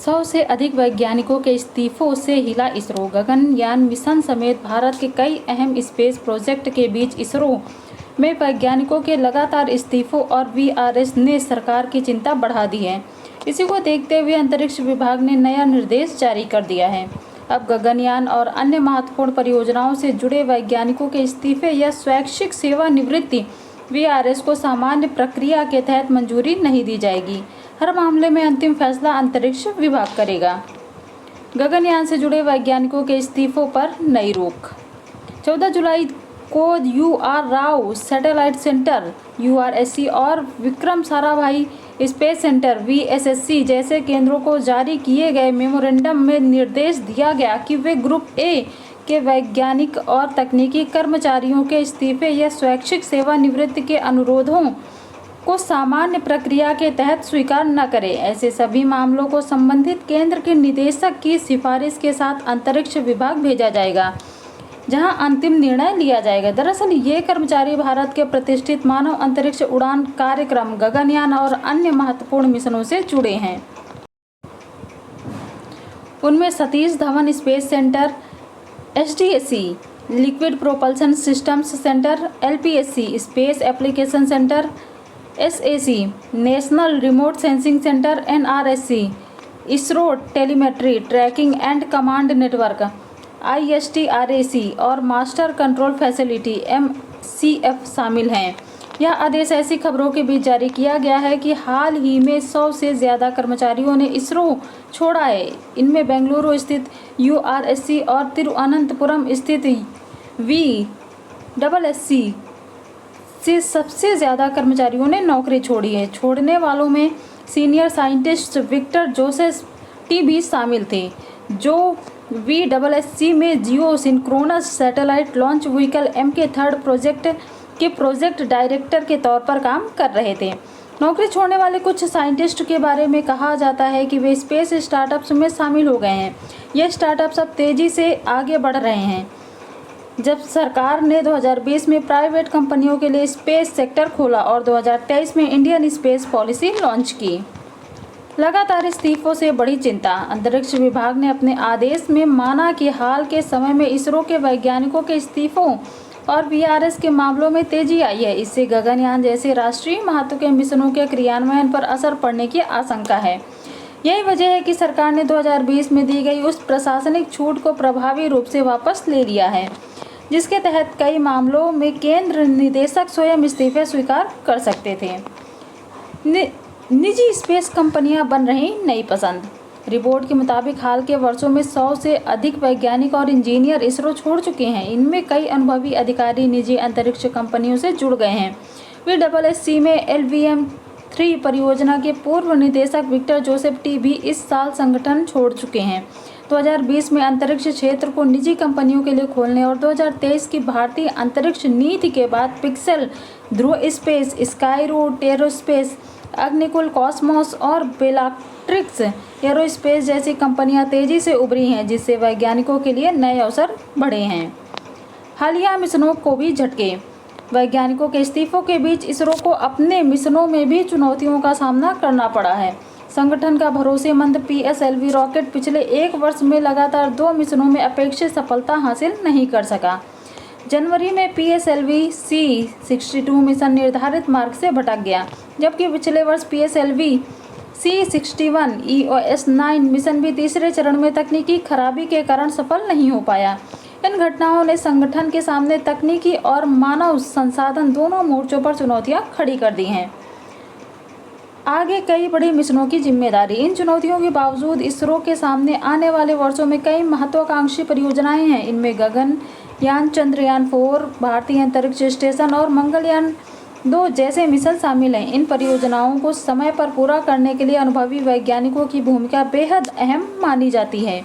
100 से अधिक वैज्ञानिकों के इस्तीफों से हिला इसरो। गगनयान मिशन समेत भारत के कई अहम स्पेस प्रोजेक्ट के बीच इसरो में वैज्ञानिकों के लगातार इस्तीफों और वीआरएस ने सरकार की चिंता बढ़ा दी है। इसी को देखते हुए अंतरिक्ष विभाग ने नया निर्देश जारी कर दिया है। अब गगनयान और अन्य महत्वपूर्ण परियोजनाओं से जुड़े वैज्ञानिकों के इस्तीफे या स्वैच्छिक सेवानिवृत्ति वीआरएस को सामान्य प्रक्रिया के तहत मंजूरी नहीं दी जाएगी। हर मामले में अंतिम फैसला अंतरिक्ष विभाग करेगा। गगनयान से जुड़े वैज्ञानिकों के इस्तीफों पर नई रोक। 14 जुलाई को UR Rao satellite centre (URSC) और Vikram Sarabhai space centre (VSSC) जैसे केंद्रों को जारी किए गए मेमोरेंडम में निर्देश दिया गया कि वे ग्रुप ए के वैज्ञानिक और तकनीकी कर्मचारियों के इस्तीफे या स्वैच्छिक सेवानिवृत्ति के अनुरोधों को सामान्य प्रक्रिया के तहत स्वीकार न करें। ऐसे सभी मामलों को संबंधित केंद्र के निदेशक की सिफारिश के साथ अंतरिक्ष विभाग भेजा जाएगा, जहां अंतिम निर्णय लिया जाएगा। दरअसल ये कर्मचारी भारत के प्रतिष्ठित मानव अंतरिक्ष उड़ान कार्यक्रम गगनयान और अन्य महत्वपूर्ण मिशनों से जुड़े हैं। उनमें Satish Dhawan space centre (SDSC), liquid propulsion systems centre (LPSC), space application centre (SAC), national remote sensing centre (NRSC), ISRO telemetry tracking and command network (ISTRAC) और मास्टर कंट्रोल फैसिलिटी (MCF) शामिल हैं। यह आदेश ऐसी खबरों के बीच जारी किया गया है कि हाल ही में 100 से ज़्यादा कर्मचारियों ने इसरो छोड़ा है। इनमें बेंगलुरु स्थित URSC और तिरुवनंतपुरम स्थित VSSC से सबसे ज़्यादा कर्मचारियों ने नौकरी छोड़ी है। छोड़ने वालों में senior scientist Victor Joseph T भी शामिल थे, जो VSSC में geosynchronous satellite launch vehicle MK3 project के प्रोजेक्ट डायरेक्टर के तौर पर काम कर रहे थे। नौकरी छोड़ने वाले कुछ साइंटिस्ट के बारे में कहा जाता है कि वे स्पेस स्टार्टअप्स में शामिल हो गए हैं। ये स्टार्टअप्स अब तेज़ी से आगे बढ़ रहे हैं। जब सरकार ने 2020 में प्राइवेट कंपनियों के लिए स्पेस सेक्टर खोला और 2023 में इंडियन स्पेस पॉलिसी लॉन्च की। लगातार इस्तीफों से बड़ी चिंता। अंतरिक्ष विभाग ने अपने आदेश में माना कि हाल के समय में इसरो के वैज्ञानिकों के इस्तीफों और वीआरएस के मामलों में तेजी आई है। इससे गगनयान जैसे राष्ट्रीय महत्व के मिशनों के क्रियान्वयन पर असर पड़ने की आशंका है। यही वजह है कि सरकार ने 2020 में दी गई उस प्रशासनिक छूट को प्रभावी रूप से वापस ले लिया है, जिसके तहत कई मामलों में केंद्र निदेशक स्वयं इस्तीफे स्वीकार कर सकते थे। निजी स्पेस कंपनियां बन रही नई पसंद। रिपोर्ट के मुताबिक हाल के वर्षों में 100 से अधिक वैज्ञानिक और इंजीनियर इसरो छोड़ चुके हैं। इनमें कई अनुभवी अधिकारी निजी अंतरिक्ष कंपनियों से जुड़ गए हैं। VSSC में LVM-3 परियोजना के पूर्व निदेशक विक्टर जोसेफ टी भी इस साल संगठन छोड़ चुके हैं। 2020 में अंतरिक्ष क्षेत्र को निजी कंपनियों के लिए खोलने और 2023 की भारतीय अंतरिक्ष नीति के बाद Pixxel, Dhruva space, Skyroot aerospace, Agnikul cosmos और बेलाट्रिक्स एरोस्पेस जैसी कंपनियां तेजी से उभरी हैं, जिससे वैज्ञानिकों के लिए नए अवसर बढ़े हैं। हालिया मिशनों को भी झटके। वैज्ञानिकों के इस्तीफों के बीच इसरो को अपने मिशनों में भी चुनौतियों का सामना करना पड़ा है। संगठन का भरोसेमंद PSLV रॉकेट पिछले 1 वर्ष में लगातार 2 मिशनों में अपेक्षित सफलता हासिल नहीं कर सका। जनवरी में PSLV C-62 मिशन निर्धारित मार्ग से भटक गया, जबकि पिछले वर्ष PSLV C-61 EOS-9 मिशन भी तीसरे चरण में तकनीकी खराबी के कारण सफल नहीं हो पाया। इन घटनाओं ने संगठन के सामने तकनीकी और मानव संसाधन दोनों मोर्चों पर चुनौतियां खड़ी कर दी हैं। आगे कई बड़ी मिशनों की जिम्मेदारी। इन चुनौतियों के बावजूद इसरो के सामने आने वाले वर्षों में कई महत्वाकांक्षी परियोजनाएं हैं। इनमें गगनयान, चंद्रयान 4, भारतीय अंतरिक्ष स्टेशन और मंगलयान 2 जैसे मिशन शामिल हैं। इन परियोजनाओं को समय पर पूरा करने के लिए अनुभवी वैज्ञानिकों की भूमिका बेहद अहम मानी जाती है।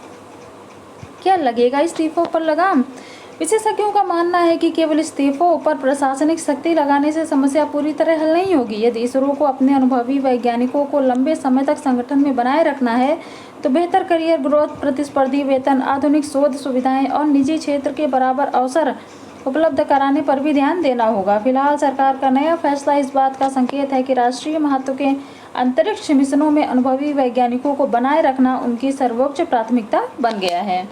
क्या लगेगा इस्तीफों पर लगाम? विशेषज्ञों का मानना है कि केवल इस्तीफों पर प्रशासनिक सख्ती लगाने से समस्या पूरी तरह हल नहीं होगी। यदि इसरो को अपने अनुभवी वैज्ञानिकों को लंबे समय तक संगठन में बनाए रखना है, तो बेहतर करियर ग्रोथ, प्रतिस्पर्धी वेतन, आधुनिक शोध सुविधाएं और निजी क्षेत्र के बराबर अवसर उपलब्ध कराने पर भी ध्यान देना होगा। फिलहाल सरकार का नया फैसला इस बात का संकेत है कि राष्ट्रीय महत्व के अंतरिक्ष मिशनों में अनुभवी वैज्ञानिकों को बनाए रखना उनकी सर्वोच्च प्राथमिकता बन गया है।